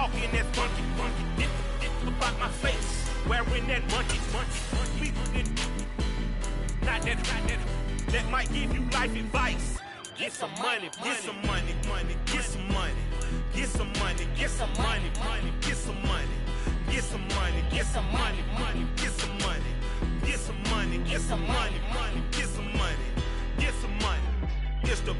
talking that funky, get about my face. Wearing that monkey. Not that might give you life advice. Get some money, get some money, get some money, get some money, get some money, get some money, get some money, get some money, get some money, get some money, get some money, get some money, get some money. It's the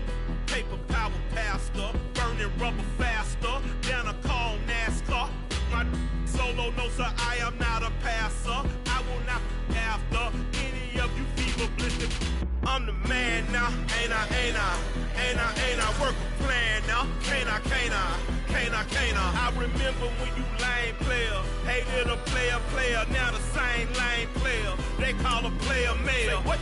paper power pastor, burning rubber faster than a call NASCAR. My solo no sir, I am not a passer. I will not after any of you fever blistered. I'm the man now, ain't I? Work a plan now, can't I? I remember when you lame player, hated a player, now the same lame player, they call a player mayor. What?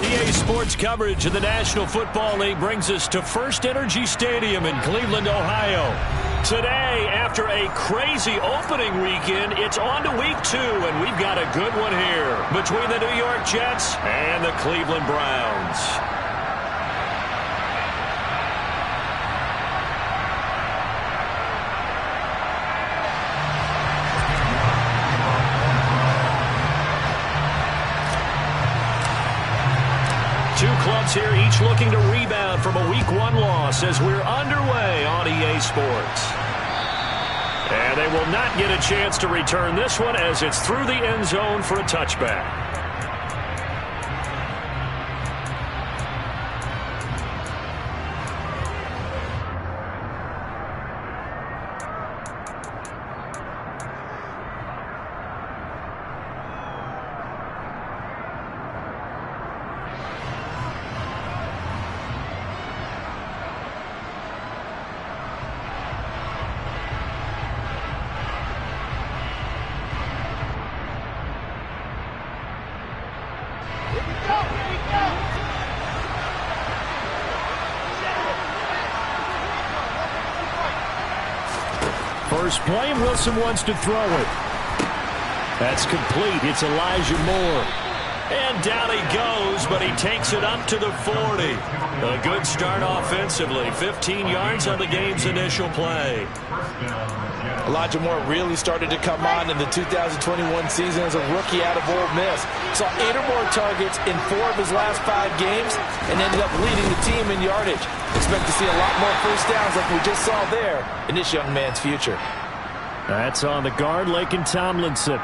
EA Sports coverage of the National Football League brings us to First Energy Stadium in Cleveland, Ohio. Today, after a crazy opening weekend, it's on to week 2, and we've got a good one here between the New York Jets and the Cleveland Browns. Two clubs here, each looking to rebound from a Week 1 loss as we're underway on EA Sports. And they will not get a chance to return this one as it's through the end zone for a touchback. First play, Wilson wants to throw it. That's complete. It's Elijah Moore. And down he goes, but he takes it up to the 40. A good start offensively. 15 yards on the game's initial play. Elijah Moore really started to come on in the 2021 season as a rookie out of Ole Miss. Saw 8 or more targets in 4 of his last 5 games and ended up leading the team in yardage. Expect to see a lot more first downs like we just saw there in this young man's future. That's on the guard, Laken Tomlinson.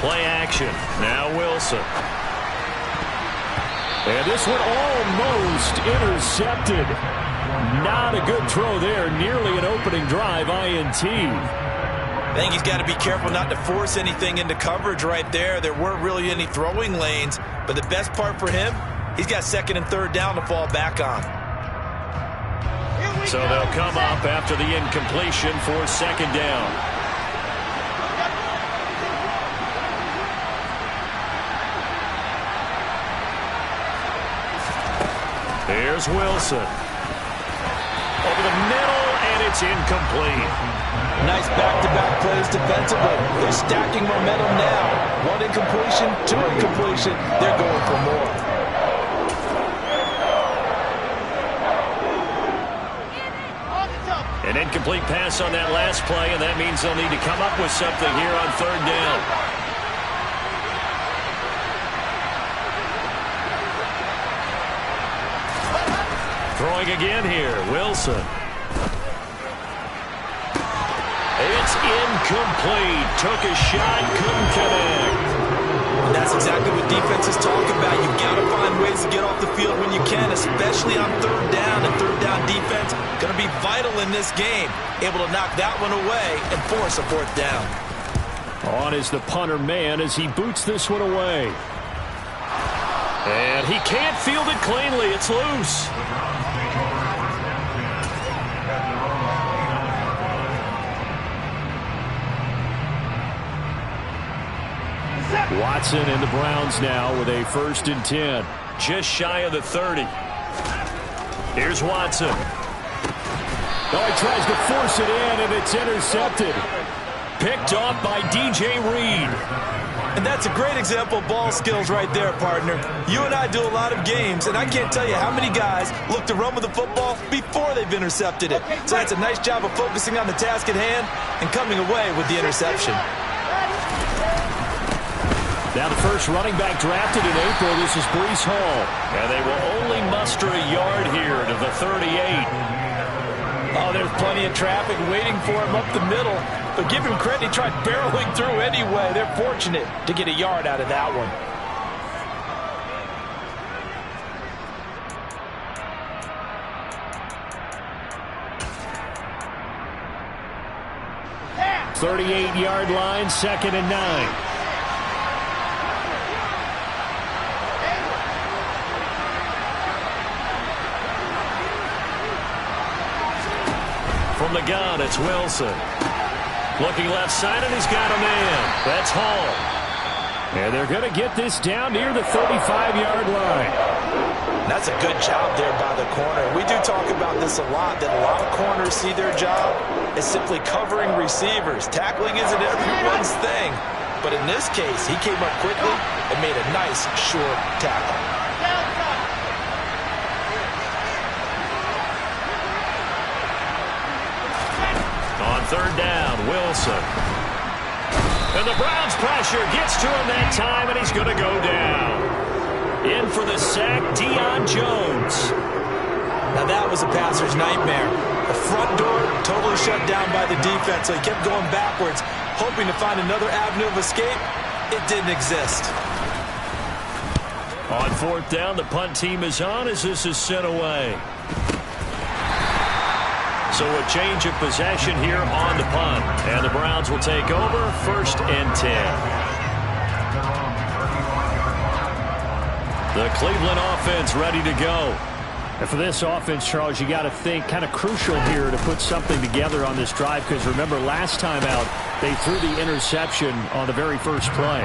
Play action. Now Wilson. And this one almost intercepted. Not a good throw there. Nearly an opening drive INT. I think he's got to be careful not to force anything into coverage right there. There weren't really any throwing lanes. But the best part for him, he's got 2nd and 3rd down to fall back on. So they'll come up after the incompletion for 2nd down. Here's Wilson. Over the middle, and it's incomplete. Nice back-to-back plays defensively. They're stacking momentum now. 1 incompletion, 2 incompletion. They're going for more. An incomplete pass on that last play, and that means they'll need to come up with something here on 3rd down. Throwing again here, Wilson. It's incomplete. Took a shot, couldn't connect. And that's exactly what defenses talk about. You've got to find ways to get off the field when you can, especially on 3rd down. And 3rd down defense going to be vital in this game. Able to knock that one away and force a 4th down. On is the punter man as he boots this one away. And he can't field it cleanly. It's loose. Watson and the Browns now with a 1st and 10. Just shy of the 30. Here's Watson. Oh, he tries to force it in, and it's intercepted. picked off by DJ Reed. And that's a great example of ball skills right there, partner. You and I do a lot of games, and I can't tell you how many guys look to run with the football before they've intercepted it. So that's a nice job of focusing on the task at hand and coming away with the interception. Now the first running back drafted in April, this is Breece Hall. And they will only muster a yard here to the 38. Oh, there's plenty of traffic waiting for him up the middle. But give him credit, he tried barreling through anyway. They're fortunate to get a yard out of that one. Yeah. 38-yard line, 2nd and 9. From the gun, it's Wilson. Looking left side, and he's got a man. That's Hall. And they're going to get this down near the 35-yard line. That's a good job there by the corner. We do talk about this a lot, that a lot of corners see their job as simply covering receivers. Tackling isn't everyone's thing. But in this case, he came up quickly and made a nice, short tackle. On 3rd down, Wilson. And the Browns' pressure gets to him that time, and he's going to go down. In for the sack, Deion Jones. Now that was a passer's nightmare. The front door totally shut down by the defense, so he kept going backwards, hoping to find another avenue of escape. It didn't exist. On 4th down, the punt team is on as this is sent away. So a change of possession here on the punt. And the Browns will take over 1st and 10. The Cleveland offense ready to go. And for this offense, Charles, you got to think kind of crucial here to put something together on this drive, because remember last time out they threw the interception on the very first play.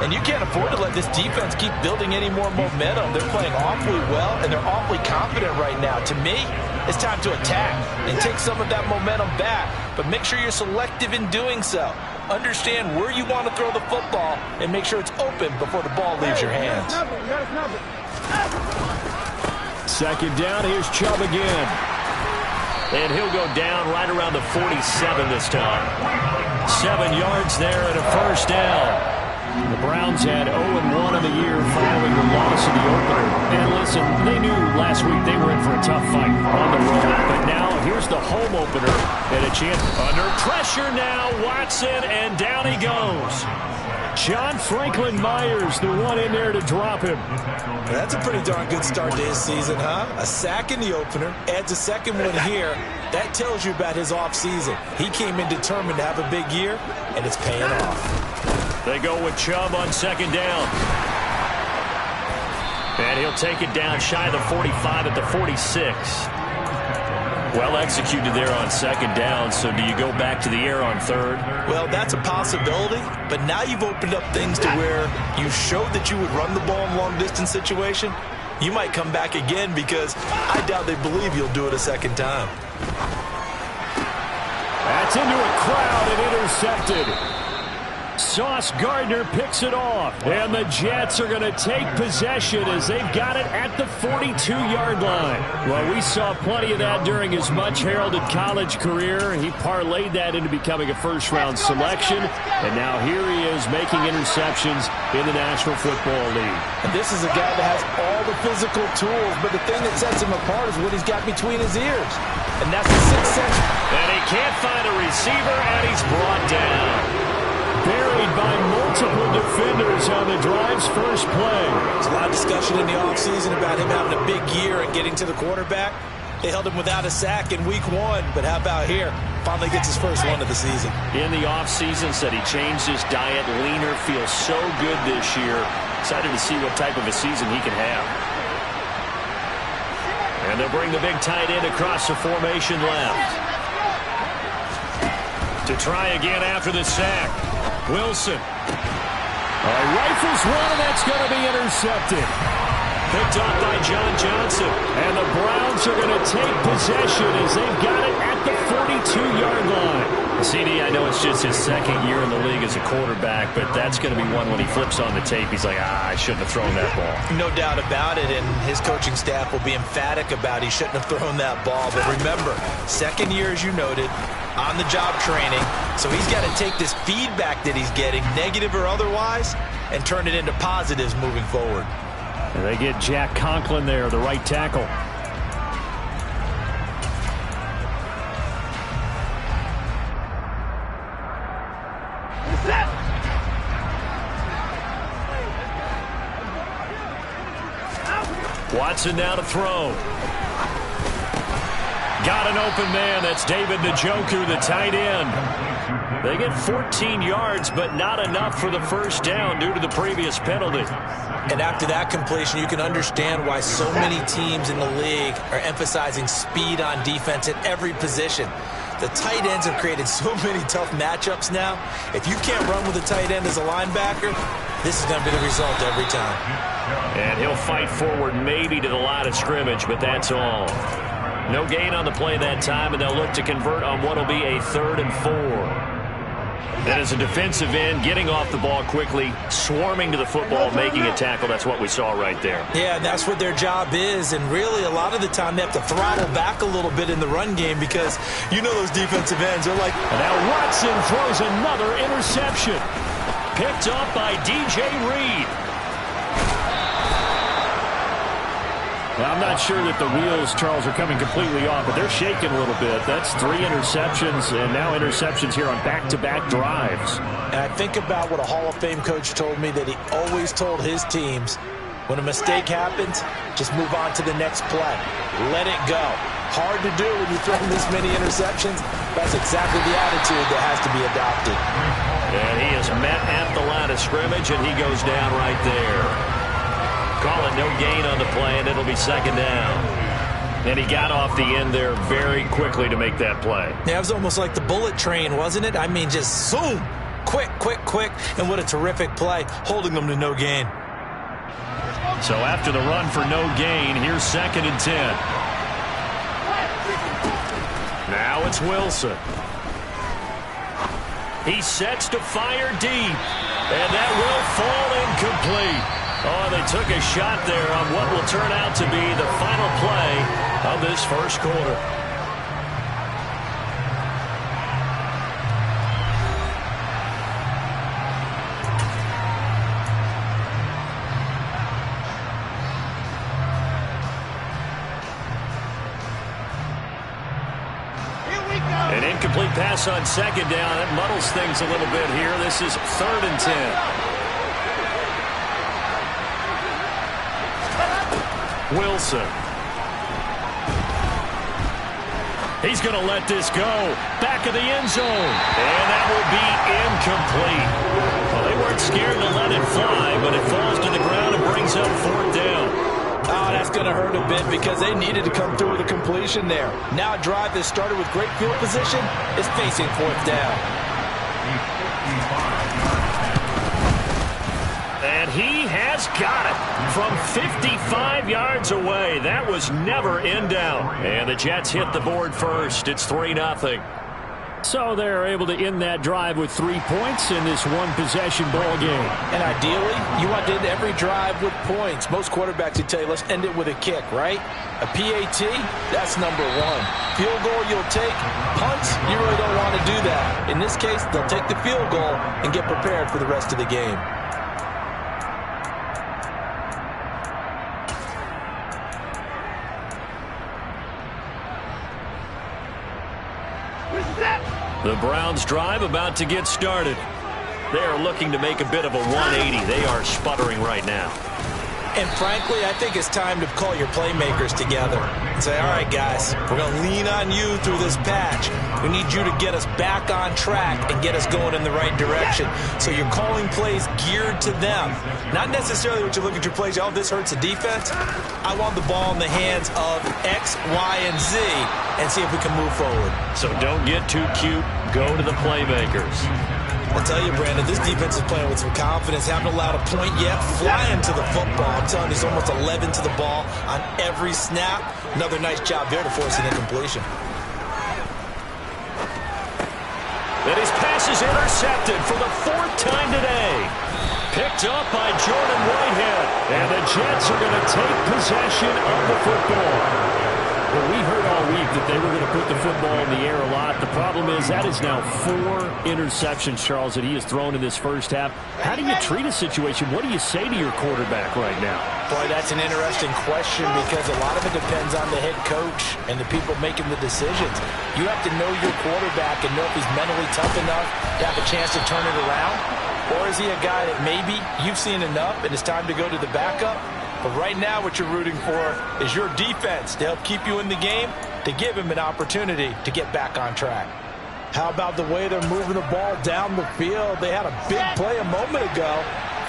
And you can't afford to let this defense keep building any more momentum. They're playing awfully well, and they're awfully confident right now. To me, it's time to attack and take some of that momentum back. But make sure you're selective in doing so. Understand where you want to throw the football and make sure it's open before the ball leaves your hands. 2nd down, here's Chubb again. And he'll go down right around the 47 this time. 7 yards there and a 1st down. The Browns had 0-1 in the year following the loss of the opener. And listen, they knew last week they were in for a tough fight on the road. But now here's the home opener and a chance. Under pressure now, Watson, and down he goes. John Franklin Myers, the one in there to drop him. That's a pretty darn good start to his season, huh? A sack in the opener, adds a second one here. That tells you about his offseason. He came in determined to have a big year, and it's paying off. They go with Chubb on 2nd down. And he'll take it down shy of the 45 at the 46. Well executed there on 2nd down, so do you go back to the air on 3rd? Well, that's a possibility, but now you've opened up things to where you showed that you would run the ball in long-distance situation. You might come back again because I doubt they believe you'll do it a 2nd time. That's into a crowd and intercepted. Sauce Gardner picks it off, and the Jets are going to take possession as they've got it at the 42-yard line. Well, we saw plenty of that during his much-heralded college career. He parlayed that into becoming a first-round selection, and now here he is making interceptions in the National Football League. And this is a guy that has all the physical tools, but the thing that sets him apart is what he's got between his ears, and that's the 6th sense. And he can't find a receiver, and he's brought down. Buried by multiple defenders on the drive's first play. There's a lot of discussion in the offseason about him having a big year and getting to the quarterback. They held him without a sack in week 1, but how about here? Finally gets his first one of the season. In the offseason, said he changed his diet, leaner, feels so good this year. Excited to see what type of a season he can have. And they'll bring the big tight end across the formation left. To try again after the sack. Wilson. Rifles one, and that's going to be intercepted. Picked up by John Johnson. And the Browns are going to take possession as they've got it at the 42-yard line. CD, I know it's just his second year in the league as a quarterback, but that's going to be one when he flips on the tape. He's like, I shouldn't have thrown that ball. No doubt about it, and his coaching staff will be emphatic about he shouldn't have thrown that ball. But remember, second year, as you noted, on-the-job training, so he's got to take this feedback that he's getting, negative or otherwise, and turn it into positives moving forward. And they get Jack Conklin there, the right tackle. Watson now to throw. Got an open man. That's David Njoku, the tight end. They get 14 yards, but not enough for the first down due to the previous penalty. And after that completion, you can understand why so many teams in the league are emphasizing speed on defense at every position. The tight ends have created so many tough matchups now. If you can't run with a tight end as a linebacker, this is going to be the result every time. And he'll fight forward maybe to the line of scrimmage, but that's all. No gain on the play that time, and they'll look to convert on what will be a 3rd and 4. And as a defensive end, getting off the ball quickly, swarming to the football, making a tackle, that's what we saw right there. Yeah, and that's what their job is, and really a lot of the time they have to throttle back a little bit in the run game because you know those defensive ends are like... And now Watson throws another interception. Picked up by DJ Reed. Now, I'm not sure that the wheels, Charles, are coming completely off, but they're shaking a little bit. That's 3 interceptions, and now interceptions here on back-to-back drives. And I think about what a Hall of Fame coach told me that he always told his teams, when a mistake happens, just move on to the next play. Let it go. Hard to do when you throw this many interceptions. That's exactly the attitude that has to be adopted. And he is met at the line of scrimmage, and he goes down right there. Call it no gain on the play, and it'll be 2nd down. And he got off the end there very quickly to make that play. Yeah, it was almost like the bullet train, wasn't it? I mean, just zoom. Quick, quick, quick. And what a terrific play, holding them to no gain. So after the run for no gain, here's 2nd and 10. Now it's Wilson. He sets to fire deep. And that will fall incomplete. Oh, they took a shot there on what will turn out to be the final play of this first quarter. An incomplete pass on 2nd down. That muddles things a little bit here. This is 3rd and 10. Wilson. He's going to let this go. Back of the end zone. And that will be incomplete. Well, they weren't scared to let it fly, but it falls to the ground and brings up 4th down. Oh, that's going to hurt a bit because they needed to come through with a completion there. Now a drive that started with great field position is facing 4th down. And he has got it from 55 yards away. That was never in doubt. And the Jets hit the board first. It's 3-0. So they're able to end that drive with 3 points in this one-possession ball game. And ideally, you want to end every drive with points. Most quarterbacks would tell you, let's end it with a kick, right? A PAT, that's number 1. Field goal you'll take. Punts, you really don't want to do that. In this case, they'll take the field goal and get prepared for the rest of the game. The Browns drive about to get started. They are looking to make a bit of a 180. They are sputtering right now. And frankly, I think it's time to call your playmakers together and say, all right, guys, we're going to lean on you through this patch. We need you to get us back on track and get us going in the right direction. So you're calling plays geared to them. Not necessarily what you look at your plays, oh, this hurts the defense. I want the ball in the hands of X, Y, and Z and see if we can move forward. So don't get too cute. Go to the playmakers. I'll tell you, Brandon, this defense is playing with some confidence. Haven't allowed a point yet. Flying to the football. I'm telling you, it's almost 11 to the ball on every snap. Another nice job there to force an incompletion. And his pass is intercepted for the 4th time today. Picked up by Jordan Whitehead. And the Jets are going to take possession of the football. Well, we heard all week that they were going to put the football in the air a lot. The problem is that is now 4 interceptions, Charles, that he has thrown in this first half. How do you treat a situation? What do you say to your quarterback right now? Boy, that's an interesting question because a lot of it depends on the head coach and the people making the decisions. You have to know your quarterback and know if he's mentally tough enough to have a chance to turn it around. Or is he a guy that maybe you've seen enough and it's time to go to the backup? But right now what you're rooting for is your defense to help keep you in the game, to give him an opportunity to get back on track. How about the way they're moving the ball down the field? They had a big play a moment ago,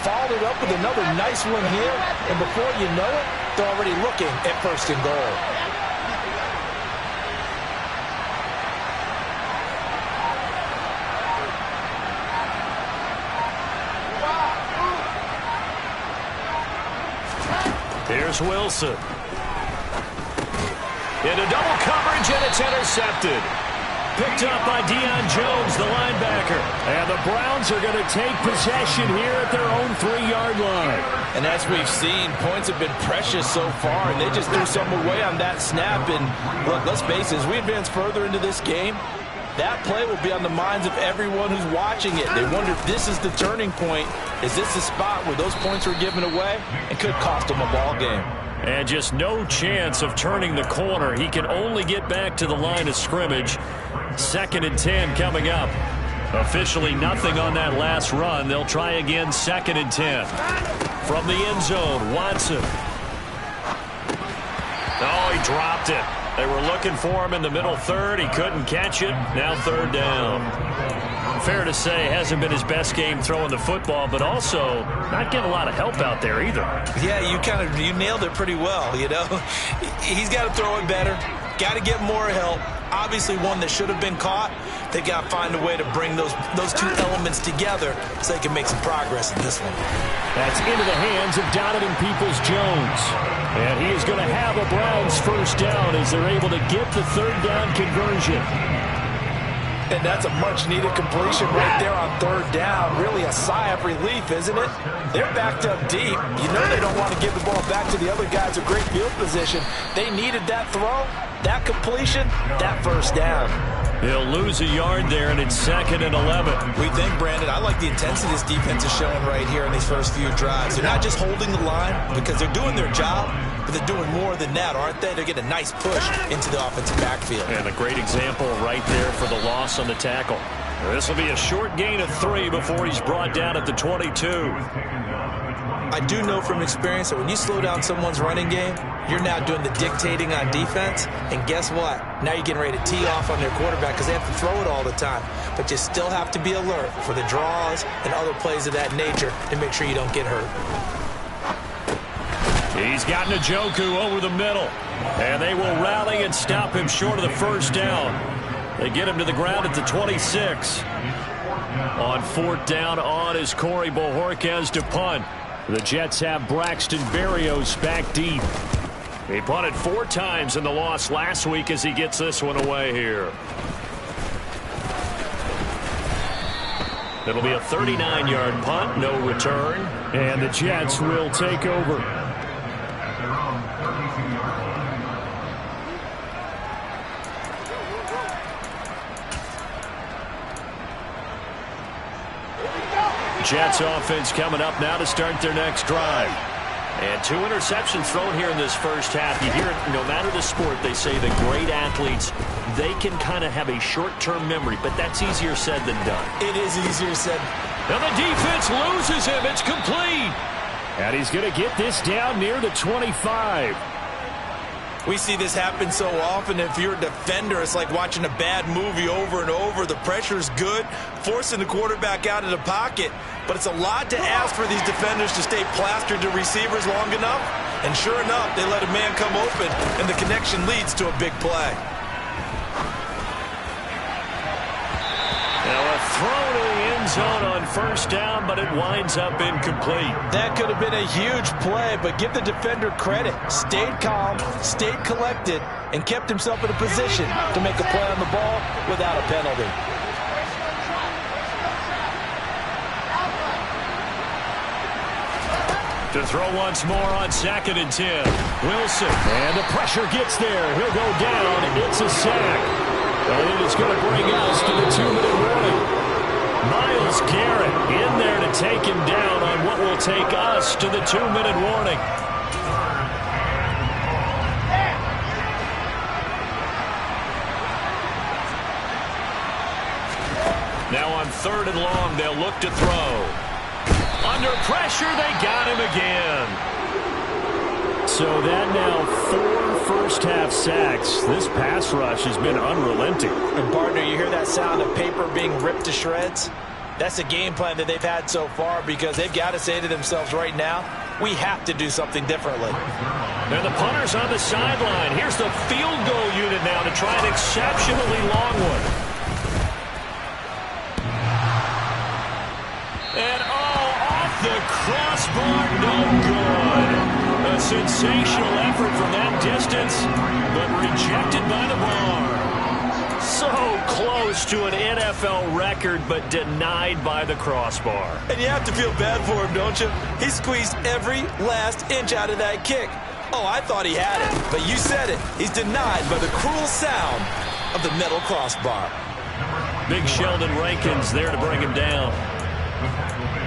followed it up with another nice one here, and before you know it, they're already looking at 1st and goal. Here's Wilson. Into double coverage, and it's intercepted. Picked up by Deion Jones, the linebacker. And the Browns are going to take possession here at their own 3-yard line. And as we've seen, points have been precious so far, and they just threw some away on that snap. And look, let's face it, as we advance further into this game, that play will be on the minds of everyone who's watching it. They wonder if this is the turning point. Is this the spot where those points were given away and could cost them a ball game? And just no chance of turning the corner. He can only get back to the line of scrimmage. 2nd and 10 coming up. Officially nothing on that last run. They'll try again 2nd and 10. From the end zone, Watson. Oh, he dropped it. They were looking for him in the middle 3rd. He couldn't catch it. Now 3rd down. Fair to say, hasn't been his best game throwing the football, but also not getting a lot of help out there either. Yeah, you nailed it pretty well, you know. He's got to throw it better. Got to get more help. Obviously one that should have been caught. They got to find a way to bring those 2 elements together so they can make some progress in this one. That's into the hands of Da-Heathin Peoples-Jones. And he is going to have a Browns 1st down as they're able to get the 3rd down conversion. And that's a much-needed completion right there on 3rd down. Really a sigh of relief, isn't it? They're backed up deep. You know they don't want to give the ball back to the other guys in great field position. They needed that throw, that completion, that 1st down. He'll lose a yard there, and it's 2nd and 11. We think, Brandon, I like the intensity this defense is showing right here in these first few drives. They're not just holding the line because they're doing their job, but they're doing more than that, aren't they? They're getting a nice push into the offensive backfield. And a great example right there for the loss on the tackle. This will be a short gain of 3 before he's brought down at the 22. I do know from experience that when you slow down someone's running game, you're now doing the dictating on defense. And guess what? Now you're getting ready to tee off on their quarterback because they have to throw it all the time. But you still have to be alert for the draws and other plays of that nature to make sure you don't get hurt. He's got Njoku over the middle. And they will rally and stop him short of the 1st down. They get him to the ground at the 26. On 4th down on is Corey Bojorquez to punt. The Jets have Braxton Berrios back deep. He punted 4 times in the loss last week as he gets this one away here. It'll be a 39-yard punt, no return, and the Jets will take over. Jets offense coming up now to start their next drive. And 2 interceptions thrown here in this first half. You hear it, no matter the sport, they say the great athletes, they can kind of have a short-term memory, but that's easier said than done. It is easier said. Now the defense loses him. It's complete. And he's going to get this down near the 25. We see this happen so often. If you're a defender, it's like watching a bad movie over and over. The pressure's good, forcing the quarterback out of the pocket. But it's a lot to ask for these defenders to stay plastered to receivers long enough. And sure enough, they let a man come open, and the connection leads to a big play. Now a throw to the end zone on 1st down, but it winds up incomplete. That could have been a huge play, but give the defender credit. Stayed calm, stayed collected, and kept himself in a position to make a play on the ball without a penalty. To throw once more on 2nd and 10. Wilson. And the pressure gets there. He'll go down. It's a sack. And it is going to bring us to the 2-minute warning. Myles Garrett in there to take him down on what will take us to the 2-minute warning. Now on 3rd and long, they'll look to throw. Under pressure, they got him again. So that now 4 first-half sacks. This pass rush has been unrelenting. And, partner, you hear that sound of paper being ripped to shreds? That's a game plan that they've had so far because they've got to say to themselves right now, we have to do something differently. And the punter's on the sideline. Here's the field goal unit now to try an exceptionally long one. And, off the crossbar, no good. A sensational effort from that distance, but rejected by the bar. So close to an NFL record, but denied by the crossbar. And you have to feel bad for him, don't you? He squeezed every last inch out of that kick. Oh, I thought he had it, but you said it. He's denied by the cruel sound of the metal crossbar. Big Sheldon Rankins there to bring him down.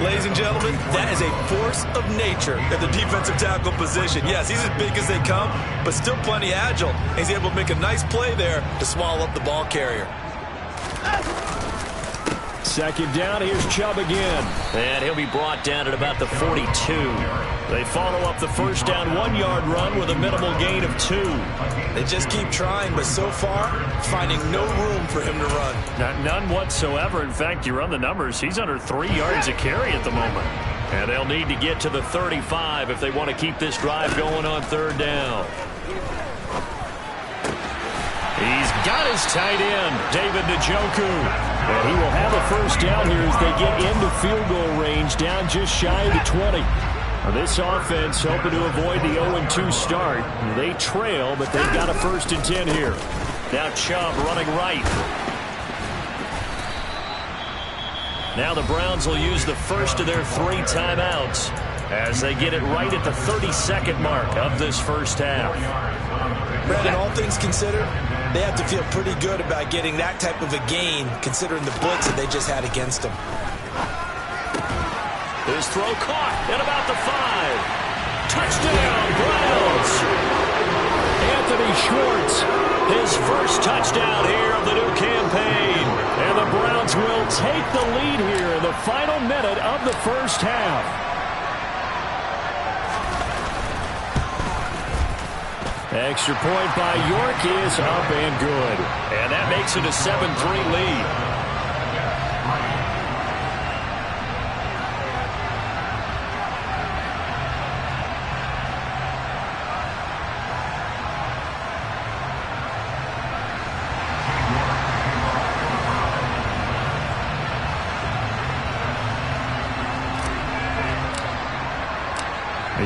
Ladies and gentlemen, that is a force of nature at the defensive tackle position. Yes, he's as big as they come, but still plenty agile. He's able to make a nice play there to swallow up the ball carrier. 2nd down, here's Chubb again. And he'll be brought down at about the 42. They follow up the first down 1-yard run with a minimal gain of 2. They just keep trying, but so far, finding no room for him to run. None whatsoever. In fact, you run the numbers, he's under 3 yards a carry at the moment. And they'll need to get to the 35 if they want to keep this drive going on 3rd down. He's got his tight end, David Njoku. And he will have a first down here as they get into field goal range, down just shy of the 20. Now this offense hoping to avoid the 0-2 start. They trail, but they've got a 1st and 10 here. Now Chubb running right. Now the Browns will use the first of their 3 timeouts as they get it right at the 32nd mark of this first half. Brandon, all things considered, they have to feel pretty good about getting that type of a gain considering the blitz that they just had against them. His throw caught at about the 5. Touchdown, Browns! Anthony Schwartz, his first touchdown here of the new campaign. And the Browns will take the lead here in the final minute of the first half. Extra point by York is up and good. And that makes it a 7-3 lead.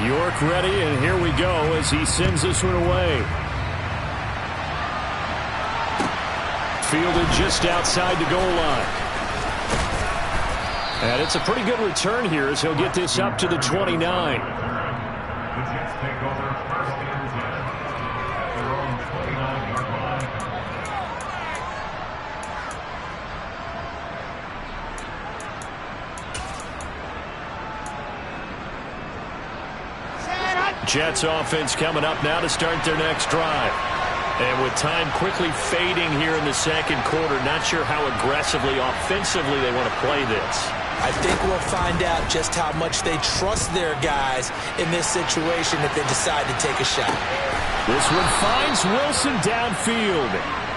York ready, and here we go as he sends this one away. Fielded just outside the goal line. And it's a pretty good return here as he'll get this up to the 29. Jets offense coming up now to start their next drive. And with time quickly fading here in the second quarter, not sure how aggressively, offensively they want to play this. I think we'll find out just how much they trust their guys in this situation if they decide to take a shot. This one finds Wilson downfield.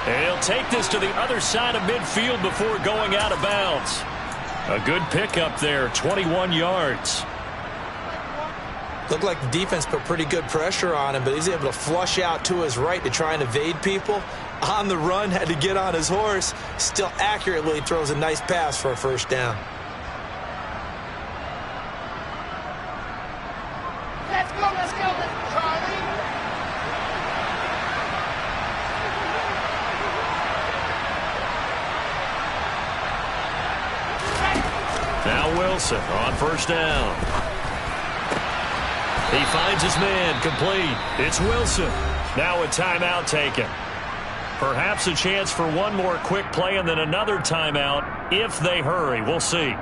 And he'll take this to the other side of midfield before going out of bounds. A good pickup there, 21 yards. Looked like the defense put pretty good pressure on him, but he's able to flush out to his right to try and evade people. On the run, had to get on his horse. Still accurately throws a nice pass for a first down. Let's go, Charlie. Now Wilson on first down. He finds his man, complete. It's Wilson. Now a timeout taken. Perhaps a chance for one more quick play and then another timeout if they hurry. We'll see.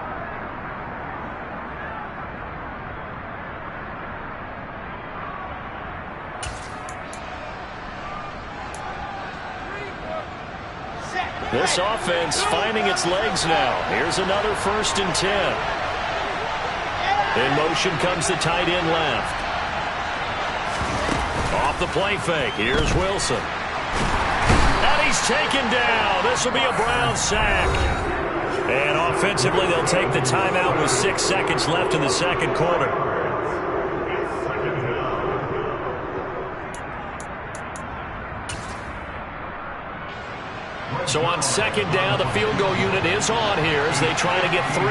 This offense finding its legs now. Here's another 1st and 10. In motion comes the tight end left. Off the play fake. Here's Wilson. And he's taken down. This will be a Brown sack. And offensively, they'll take the timeout with 6 seconds left in the second quarter. So on 2nd down, the field goal unit is on here as they try to get 3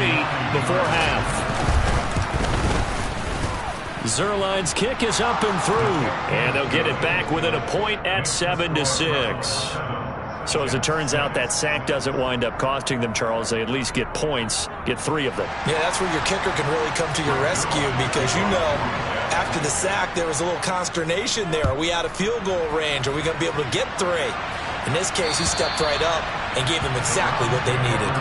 before half. Zerline's kick is up and through, and they'll get it back within a point at 7-6. So as it turns out, that sack doesn't wind up costing them, Charles. They at least get points, get 3 of them. Yeah, that's where your kicker can really come to your rescue because, after the sack, there was a little consternation there. Are we out of field goal range? Are we going to be able to get 3? In this case, he stepped right up and gave them exactly what they needed.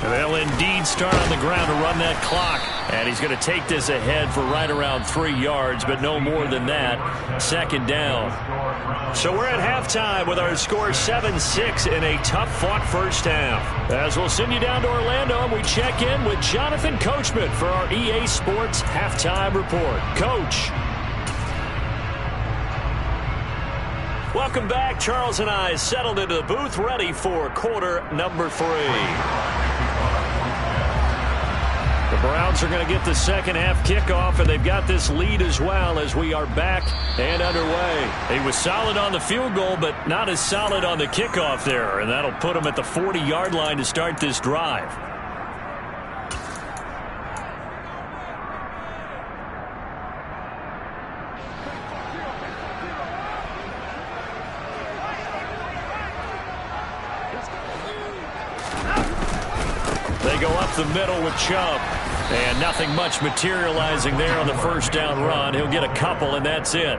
They'll indeed start on the ground to run that clock. And he's going to take this ahead for right around 3 yards, but no more than that. 2nd down. So we're at halftime with our score 7-6 in a tough-fought first half. As we'll send you down to Orlando, and we check in with Jonathan Coachman for our EA Sports Halftime Report. Coach. Welcome back. Charles and I settled into the booth, ready for quarter number 3. The Browns are going to get the second half kickoff, and they've got this lead as well as we are back and underway. He was solid on the field goal, but not as solid on the kickoff there, and that'll put him at the 40-yard line to start this drive. They go up the middle with Chubb. And nothing much materializing there on the first down run. He'll get a couple, and that's it.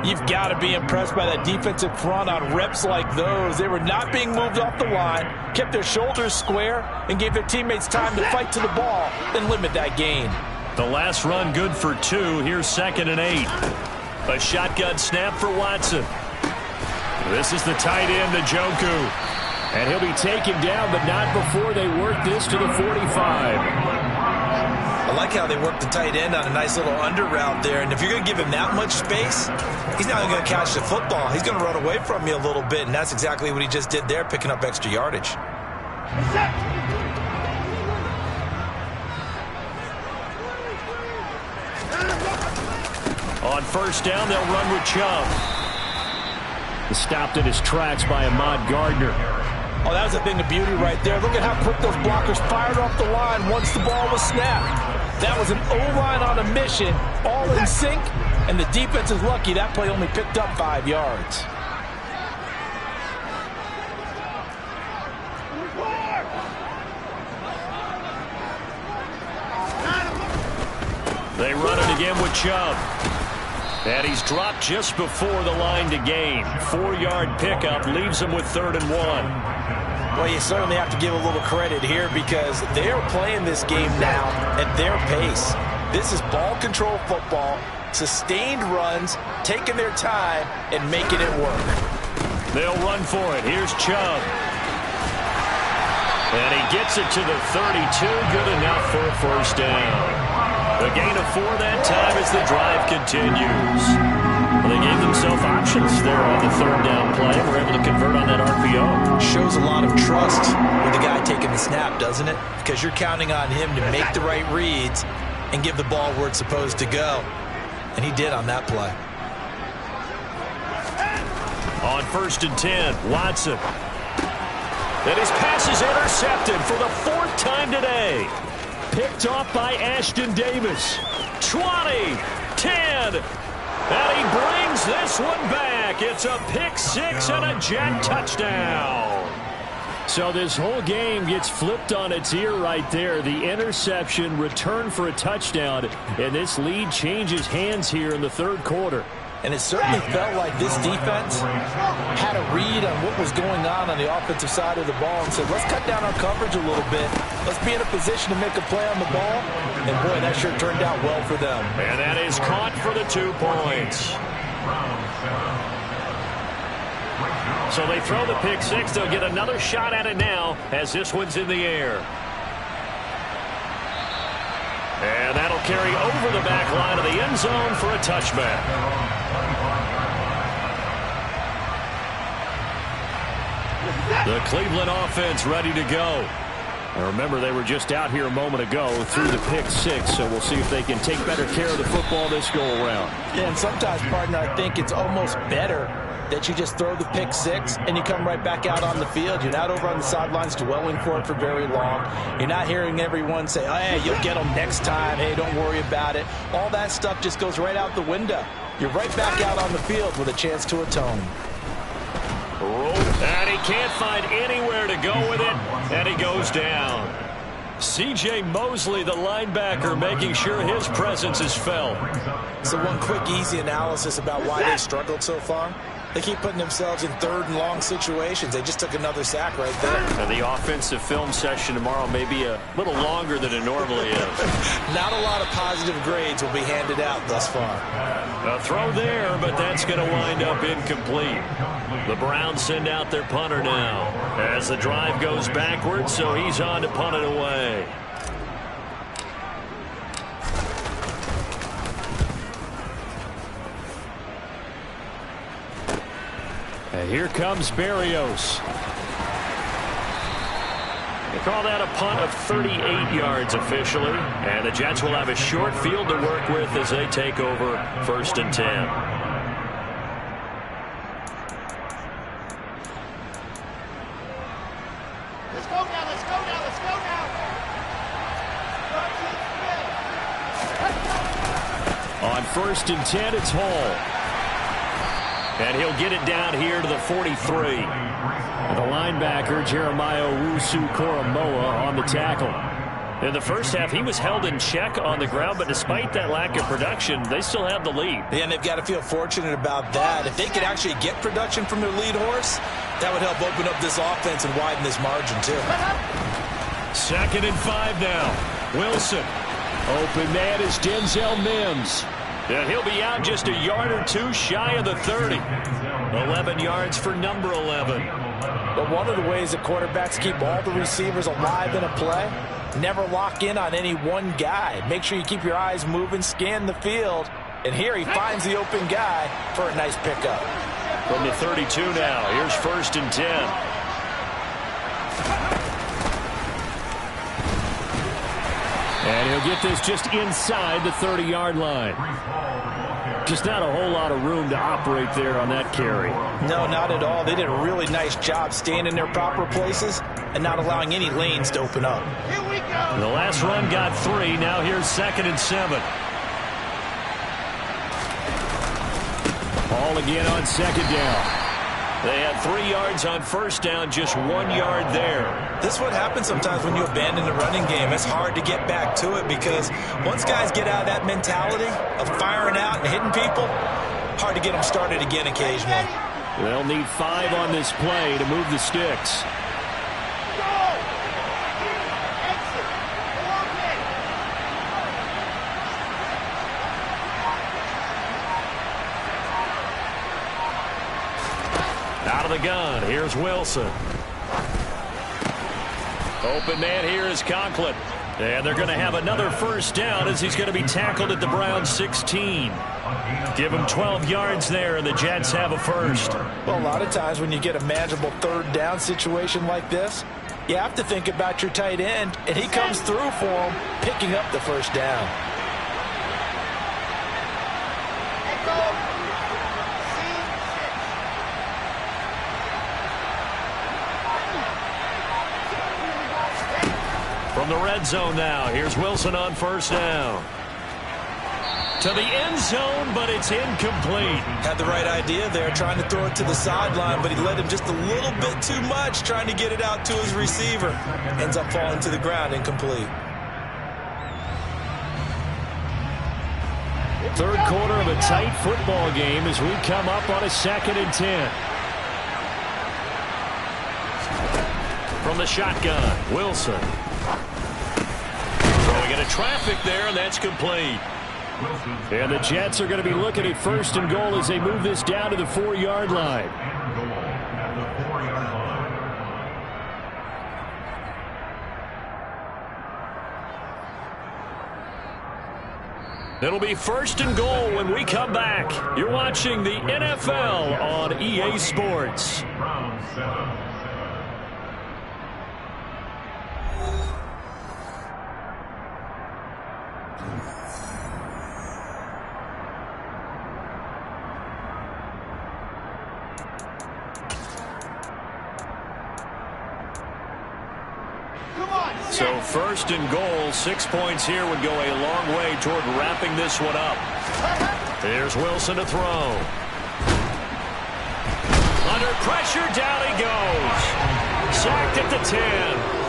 You've got to be impressed by that defensive front on reps like those. They were not being moved off the line, kept their shoulders square, and gave their teammates time to fight to the ball and limit that gain. The last run good for 2. Here's 2nd and 8. A shotgun snap for Watson. This is the tight end, Njoku. And he'll be taken down, but not before they work this to the 45. I like how they work the tight end on a nice little under route there. And if you're going to give him that much space, he's not going to catch the football. He's going to run away from you a little bit, and that's exactly what he just did there, picking up extra yardage. On first down, they'll run with Chubb. Stopped in his tracks by Ahmad Gardner. Oh, that was a thing of beauty right there. Look at how quick those blockers fired off the line once the ball was snapped. That was an O-line on a mission, all in sync, and the defense is lucky that play only picked up 5 yards. They run it again with Chubb. And he's dropped just before the line to gain. 4-yard pickup leaves him with 3rd and 1. Well, you certainly have to give a little credit here because they are playing this game now at their pace. This is ball control football, sustained runs, taking their time, and making it work. They'll run for it. Here's Chubb. And he gets it to the 32. Good enough for a first down. The gain of 4 that time as the drive continues. Well, they gave themselves options there on the 3rd down play. We're able to convert on that RPO. Shows a lot of trust with the guy taking the snap, doesn't it? Because you're counting on him to make the right reads and give the ball where it's supposed to go. and he did on that play. On 1st and 10, Watson. And his pass is intercepted for the 4th time today. Picked off by Ashton Davis. 20, 10, and he brings this one back. It's a pick 6 and a Jet touchdown. So this whole game gets flipped on its ear right there. The interception, return for a touchdown, and this lead changes hands here in the 3rd quarter. And it certainly felt like this defense had a read on what was going on the offensive side of the ball and said, let's cut down our coverage a little bit. Let's be in a position to make a play on the ball. And, boy, that sure turned out well for them. And that is caught for the 2 points. So they throw the pick 6. They'll get another shot at it now as this one's in the air. And that'll carry over the back line of the end zone for a touchback. The Cleveland offense ready to go. And remember, they were just out here a moment ago through the pick 6, so we'll see if they can take better care of the football this go-around. Yeah, and sometimes, partner, I think it's almost better that you just throw the pick 6 and you come right back out on the field. You're not over on the sidelines dwelling for it for very long. You're not hearing everyone say, oh, hey, you'll get them next time. Hey, don't worry about it. All that stuff just goes right out the window. You're right back out on the field with a chance to atone. And he can't find anywhere to go with it, and he goes down. C.J. Mosley, the linebacker, making sure his presence is felt. So one quick, easy analysis about why they struggled so far. They keep putting themselves in 3rd and long situations. They just took another sack right there. And the offensive film session tomorrow may be a little longer than it normally is. Not a lot of positive grades will be handed out thus far. A throw there, but that's going to wind up incomplete. The Browns send out their punter now as the drive goes backwards, so he's on to punt it away. And here comes Berrios. They call that a punt of 38 yards officially. And the Jets will have a short field to work with as they take over 1st and 10. Let's go now, let's go now, let's go now. On 1st and 10, it's Hall. And he'll get it down here to the 43. The linebacker, Jeremiah Owusu-Koramoah, on the tackle. In the first half, he was held in check on the ground, but despite that lack of production, they still have the lead. Yeah, and they've got to feel fortunate about that. If they could actually get production from their lead horse, that would help open up this offense and widen this margin, too. 2nd and 5 now. Wilson. Open man is Denzel Mims. And he'll be out just a yard or two shy of the 30. 11 yards for number 11. But one of the ways that quarterbacks keep all the receivers alive in a play, never lock in on any one guy. Make sure you keep your eyes moving, scan the field. And here he finds the open guy for a nice pickup. From the 32 now, here's 1st and 10. And he'll get this just inside the 30-yard line. Just not a whole lot of room to operate there on that carry. No, not at all. They did a really nice job staying in their proper places and not allowing any lanes to open up. Here we go. The last run got 3. Now here's 2nd and 7. Ball again on 2nd down. They had 3 yards on 1st down, just 1 yard there. This is what happens sometimes when you abandon the running game. It's hard to get back to it because once guys get out of that mentality of firing out and hitting people, hard to get them started again occasionally. They'll need 5 on this play to move the sticks. Out of the gun, here's Wilson. Open man here is Conklin. And they're going to have another 1st down as he's going to be tackled at the Browns 16. Give him 12 yards there, and the Jets have a 1st. Well, a lot of times when you get a manageable 3rd down situation like this, you have to think about your tight end, and he comes through for him, picking up the 1st down. From the red zone now, here's Wilson on first down. To the end zone, but it's incomplete. Had the right idea there, trying to throw it to the sideline, but he led him just a little bit too much, trying to get it out to his receiver. Ends up falling to the ground, incomplete. Third quarter of a tight football game as we come up on a 2nd and 10. From the shotgun, Wilson. Throwing into traffic there, and that's complete. And the Jets are going to be looking at 1st and goal as they move this down to the 4-yard line. It'll be 1st and goal when we come back. You're watching the NFL on EA Sports. So 1st and goal, 6 points here would go a long way toward wrapping this one up. Here's Wilson to throw. Under pressure, down he goes. Sacked at the 10.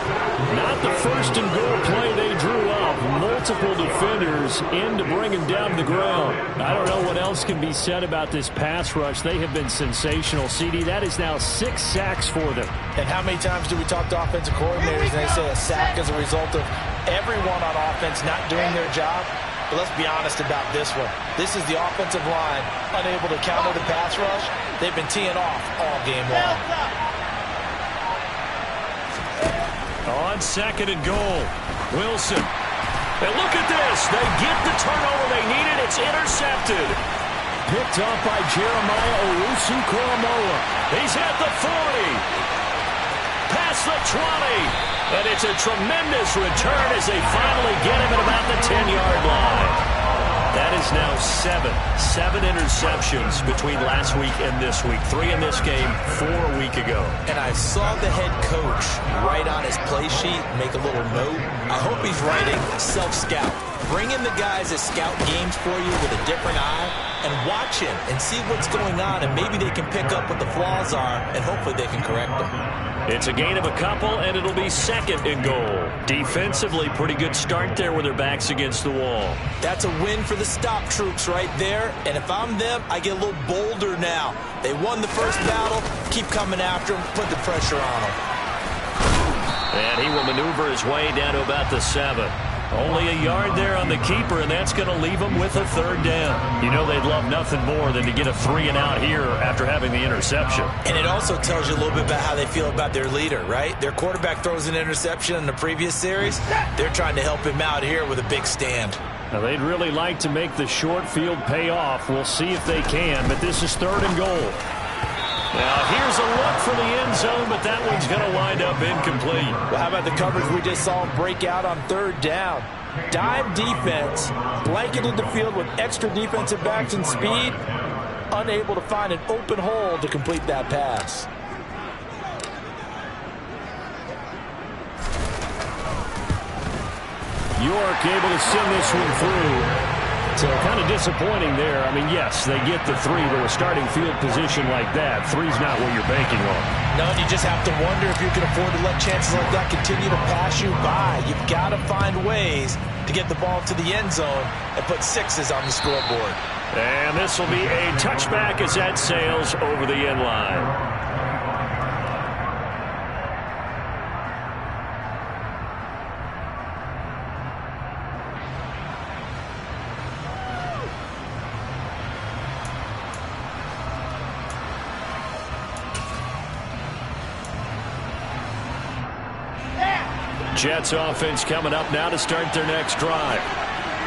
Not the 1st and goal play they drew up. Multiple defenders in to bring him down to the ground. I don't know what else can be said about this pass rush. They have been sensational. CD, that is now 6 sacks for them. And how many times do we talk to offensive coordinators and they say a sack is a result of everyone on offense not doing their job? But let's be honest about this one. This is the offensive line unable to counter the pass rush. They've been teeing off all game long. On 2nd and goal, Wilson. And look at this. They get the turnover they needed. It's intercepted. Picked up by Jeremiah Owusu-Koramoah. He's at the 40. Past the 20. And it's a tremendous return as they finally get him at about the 10-yard line. That is now 7 interceptions between last week and this week. 3 in this game, 4 a week ago. And I saw the head coach write on his play sheet, make a little note. I hope he's writing self-scout. Bring in the guys that scout games for you with a different eye and watch him and see what's going on, and maybe they can pick up what the flaws are, and hopefully they can correct them. It's a gain of a couple, and it'll be 2nd and goal. Defensively, pretty good start there with their backs against the wall. That's a win for the stop troops right there, and if I'm them, I get a little bolder now. They won the first battle, keep coming after them, put the pressure on them. And he will maneuver his way down to about the 7. Only a yard there on the keeper, and that's going to leave him with a 3rd down. You know they'd love nothing more than to get a 3 and out here after having the interception. And it also tells you a little bit about how they feel about their leader, right? Their quarterback throws an interception in the previous series. They're trying to help him out here with a big stand. Now, they'd really like to make the short field pay off. We'll see if they can, but this is 3rd and goal. Now, here's a look for the end zone, but that one's going to wind up incomplete. Well, how about the coverage we just saw him break out on 3rd down? Dime defense, blanketed the field with extra defensive backs and speed, unable to find an open hole to complete that pass. York able to send this one through. So kind of disappointing there. I mean, yes, they get the 3, but a starting field position like that, 3's not what you're banking on. No, and you just have to wonder if you can afford to let chances like that continue to pass you by. You've got to find ways to get the ball to the end zone and put 6s on the scoreboard. And this will be a touchback as that sails over the end line. Jets offense coming up now to start their next drive.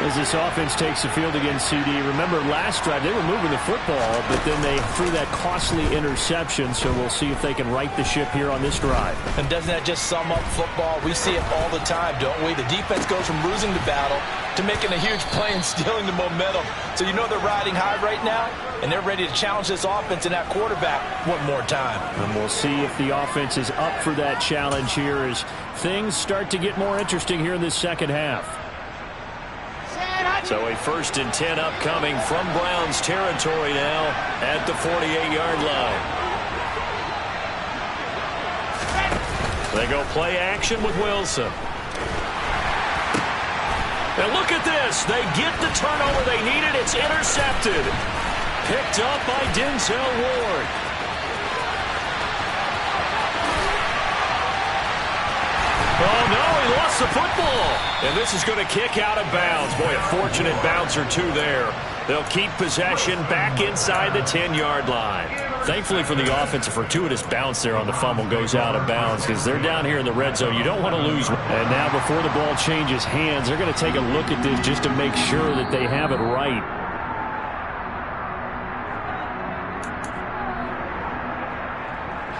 As this offense takes the field against CD. Remember, last drive, they were moving the football, but then they threw that costly interception, so we'll see if they can right the ship here on this drive. And doesn't that just sum up football? We see it all the time, don't we? The defense goes from losing the battle to making a huge play and stealing the momentum. So you know they're riding high right now, and they're ready to challenge this offense and that quarterback one more time. And we'll see if the offense is up for that challenge here as things start to get more interesting here in this second half. So a 1st and 10 upcoming from Browns territory now at the 48-yard line. They go play action with Wilson. And look at this. They get the turnover they needed. It's intercepted. Picked up by Denzel Ward. Oh, no, he lost the football. And this is going to kick out of bounds. Boy, a fortunate bounce or two there. They'll keep possession back inside the 10-yard line. Thankfully for the offense, a fortuitous bounce there on the fumble goes out of bounds because they're down here in the red zone. You don't want to lose. And now before the ball changes hands, they're going to take a look at this just to make sure that they have it right.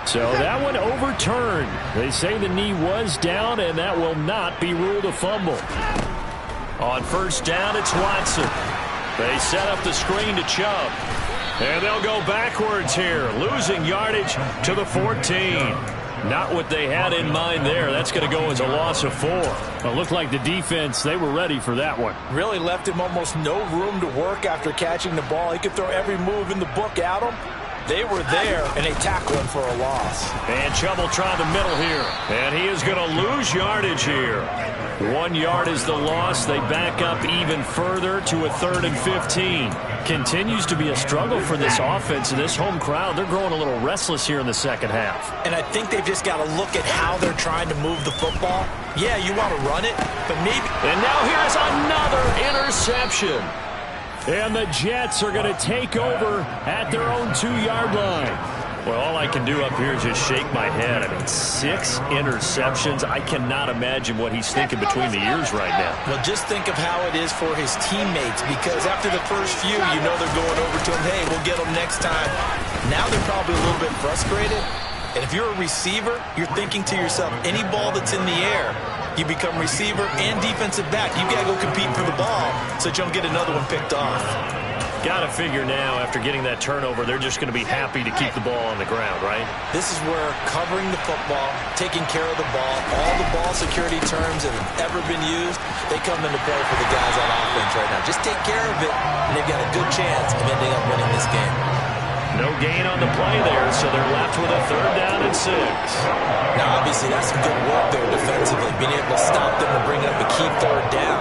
So that one overturned. They say the knee was down, and that will not be ruled a fumble. On 1st down, it's Watson. They set up the screen to Chubb. And they'll go backwards here, losing yardage to the 14. Not what they had in mind there. That's going to go as a loss of 4. It looked like the defense, they were ready for that one. Really left him almost no room to work after catching the ball. He could throw every move in the book at him. They were there, and they tackle him for a loss. And Chubb will try the middle here. And he is going to lose yardage here. 1 yard is the loss. They back up even further to a 3rd and 15. Continues to be a struggle for this offense and this home crowd. They're growing a little restless here in the second half. And I think they've just got to look at how they're trying to move the football. Yeah, you want to run it, but maybe... And now here's another interception. And the Jets are going to take over at their own 2-yard line. Well, all I can do up here is just shake my head. I mean, 6 interceptions. I cannot imagine what he's thinking between the ears right now. Well, just think of how it is for his teammates, because after the first few, you know they're going over to him, hey, we'll get them next time. Now they're probably a little bit frustrated. And if you're a receiver, you're thinking to yourself, any ball that's in the air, you become receiver and defensive back. You've got to go compete for the ball so that you don't get another one picked off. Got to figure now, after getting that turnover, they're just going to be happy to keep the ball on the ground, right? This is where covering the football, taking care of the ball, all the ball security terms that have ever been used, they come into play for the guys on offense right now. Just take care of it, and they've got a good chance of ending up winning this game. No gain on the play there, so they're left with a 3rd down and 6. Now, obviously, that's some good work there defensively, being able to stop them and bring up a key 3rd down.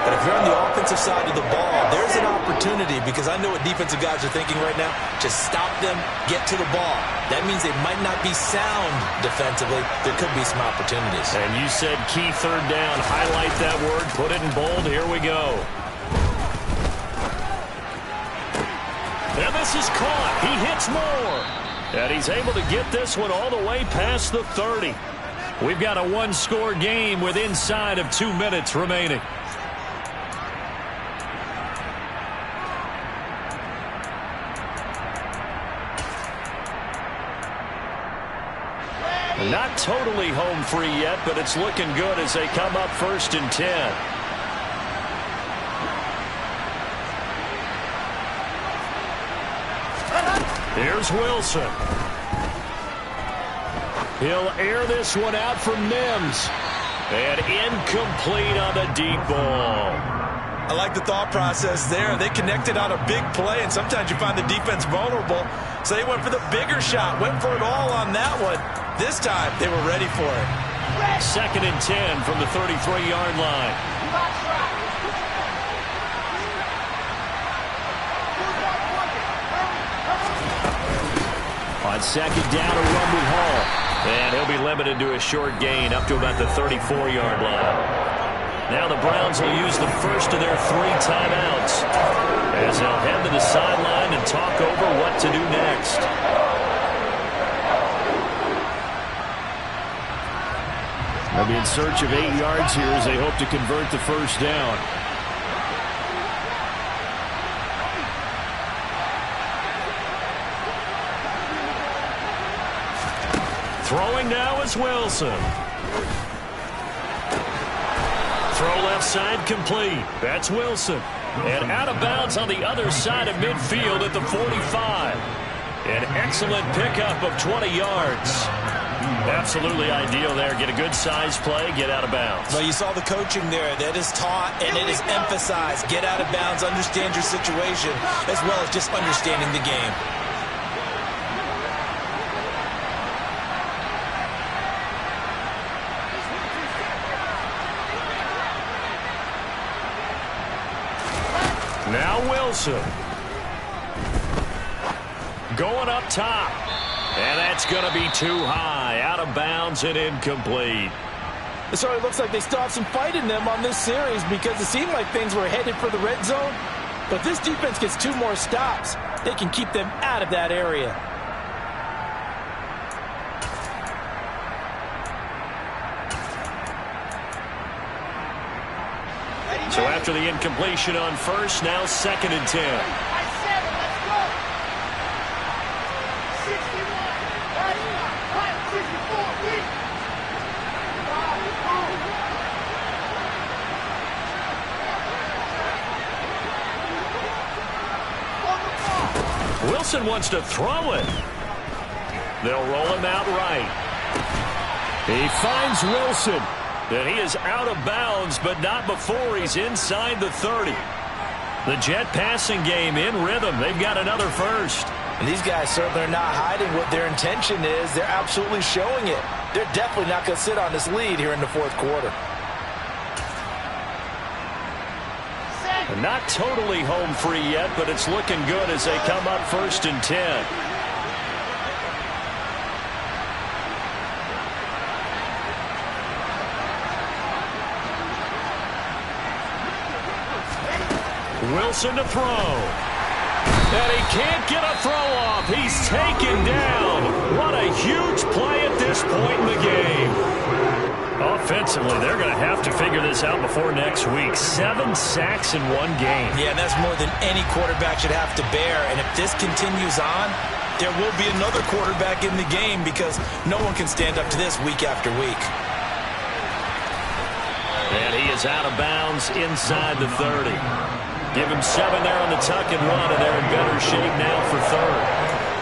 But if you're on the offensive side of the ball, there's an opportunity, because I know what defensive guys are thinking right now. Just stop them, get to the ball. That means they might not be sound defensively. There could be some opportunities. And you said key 3rd down. Highlight that word, put it in bold. Here we go. And this is caught. He hits more. And he's able to get this one all the way past the 30. We've got a 1-score game with inside of 2 minutes remaining. Not totally home free yet, but it's looking good as they come up 1st and 10. Here's Wilson. He'll air this one out for Mims. And incomplete on the deep ball. I like the thought process there. They connected on a big play, and sometimes you find the defense vulnerable. So they went for the bigger shot, went for it all on that one. This time, they were ready for it. 2nd and 10 from the 33-yard line. On 2nd down, a run with Hall. And he'll be limited to a short gain up to about the 34-yard line. Now the Browns will use the first of their 3 timeouts as they'll head to the sideline and talk over what to do next. They'll be in search of 8 yards here as they hope to convert the 1st down. Throwing now is Wilson. Throw left side complete. That's Wilson. And out of bounds on the other side of midfield at the 45. An excellent pickup of 20 yards. Absolutely ideal there. Get a good size play, get out of bounds. Well, you saw the coaching there. That is taught and it is emphasized. Get out of bounds, understand your situation, as well as just understanding the game. Now Wilson. Going up top. And that's going to be too high. Out of bounds and incomplete. So it looks like they still have some fight in them on this series because it seemed like things were headed for the red zone. But this defense gets 2 more stops. They can keep them out of that area. So after the incompletion on first, now 2nd and 10. Wilson wants to throw it. They'll roll him out right. He finds Wilson. And he is out of bounds, but not before he's inside the 30. The Jet passing game in rhythm. They've got another first. And these guys certainly are not hiding what their intention is. They're absolutely showing it. They're definitely not going to sit on this lead here in the 4th quarter. And not totally home free yet, but it's looking good as they come up 1st and 10. Wilson to throw. And he can't get a throw off. He's taken down. What a huge play at this point in the game. Offensively, they're going to have to figure this out before next week. 7 sacks in 1 game. Yeah, and that's more than any quarterback should have to bear. And if this continues on, there will be another quarterback in the game because no one can stand up to this week after week. And he is out of bounds inside the 30. Give him 7 there on the tuck and run, and they're in better shape now for 3rd.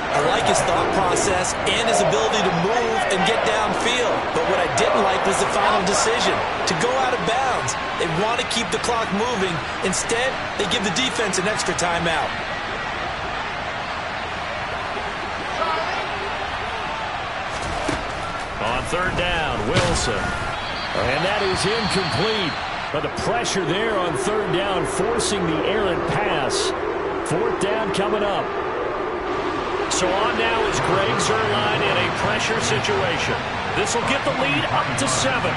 I like his thought process and his ability to move and get downfield. But what I didn't like was the final decision, to go out of bounds. They want to keep the clock moving. Instead, they give the defense an extra timeout. On 3rd down, Wilson. And that is incomplete. But the pressure there on 3rd down, forcing the errant pass. 4th down coming up. So on now is Greg Zuerlein in a pressure situation. This will get the lead up to 7.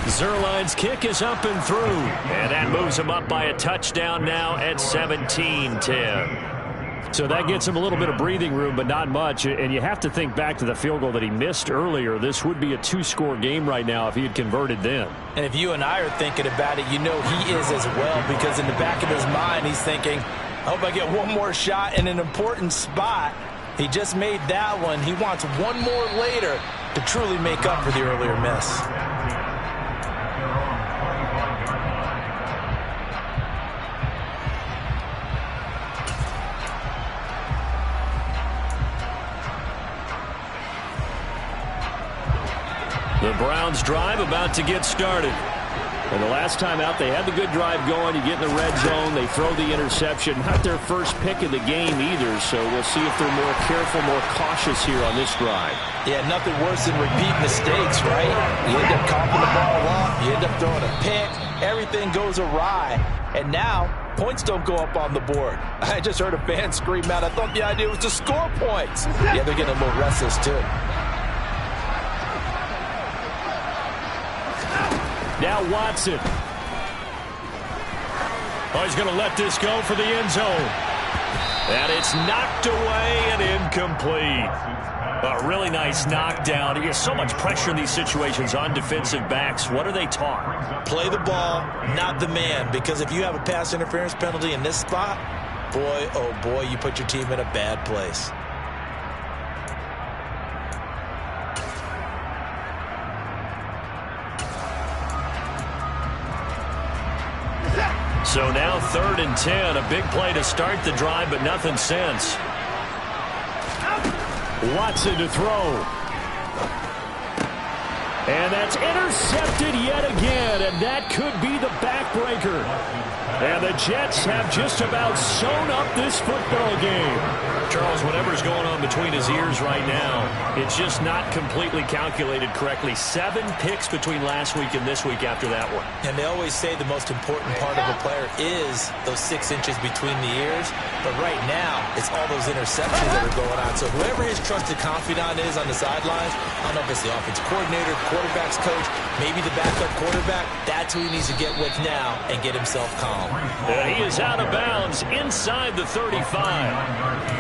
Zuerlein's kick is up and through. And that moves him up by a touchdown now at 17-10. So that gets him a little bit of breathing room, but not much. And you have to think back to the field goal that he missed earlier. This would be a 2-score game right now if he had converted then. And if you and I are thinking about it, you know he is as well, because in the back of his mind, he's thinking, I hope I get one more shot in an important spot. He just made that one. He wants one more later to truly make up for the earlier miss. The Browns drive about to get started. And the last time out, they had the good drive going. You get in the red zone, they throw the interception. Not their first pick of the game either, so we'll see if they're more careful, more cautious here on this drive. Yeah, nothing worse than repeat mistakes, right? You end up coughing the ball up, you end up throwing a pick, everything goes awry. And now, points don't go up on the board. I just heard a fan scream out, I thought the idea was to score points. Yeah, they're getting a little restless too. Now Watson. Oh, he's going to let this go for the end zone. And it's knocked away and incomplete. A really nice knockdown. There's so much pressure in these situations on defensive backs. What are they taught? Play the ball, not the man. Because if you have a pass interference penalty in this spot, boy, oh boy, you put your team in a bad place. So now 3rd and 10. A big play to start the drive, but nothing since. Watson to throw. And that's intercepted yet again, and that could be the backbreaker. And the Jets have just about sewn up this football game. Charles, whatever's going on between his ears right now, it's just not completely calculated correctly. 7 picks between last week and this week after that one. And they always say the most important part of a player is those 6 inches between the ears. But right now, it's all those interceptions that are going on. So whoever his trusted confidant is on the sidelines, I don't know if it's the offensive coordinator, quarterback's coach, maybe the backup quarterback, that's who he needs to get with now and get himself calm. And he is out of bounds inside the 35.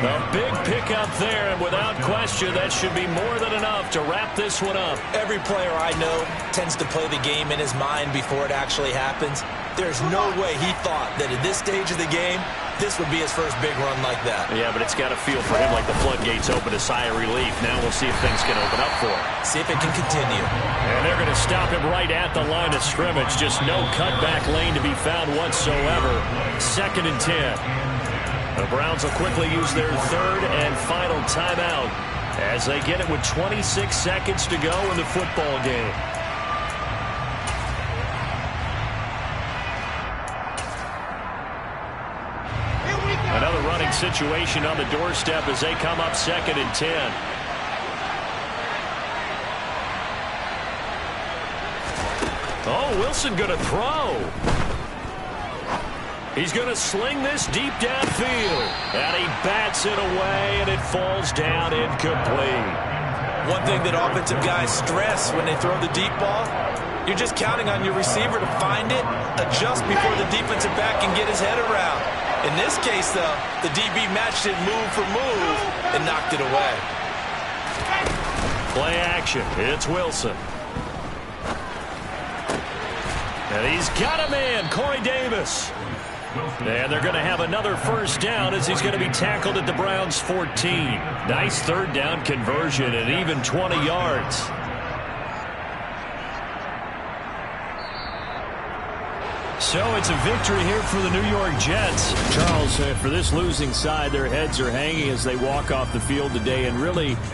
A big pickup there, and without question, that should be more than enough to wrap this one up. Every player I know tends to play the game in his mind before it actually happens. There's no way he thought that at this stage of the game, this would be his first big run like that. Yeah, but it's got to feel for him like the floodgates open a sigh of relief. Now we'll see if things can open up for him. See if it can continue. And they're going to stop him right at the line of scrimmage. Just no cutback lane to be found whatsoever. 2nd and 10. The Browns will quickly use their 3rd and final timeout as they get it with 26 seconds to go in the football game. Another running situation on the doorstep as they come up 2nd and 10. Oh, Wilson going to throw. He's going to sling this deep downfield. And he bats it away, and it falls down incomplete. One thing that offensive guys stress when they throw the deep ball, you're just counting on your receiver to find it, adjust before the defensive back can get his head around. In this case, though, the DB matched it move for move and knocked it away. Play action. It's Wilson. And he's got him in, Corey Davis. And they're going to have another first down as he's going to be tackled at the Browns' 14. Nice 3rd down conversion and even 20 yards. So it's a victory here for the New York Jets. Charles, for this losing side, their heads are hanging as they walk off the field today, and really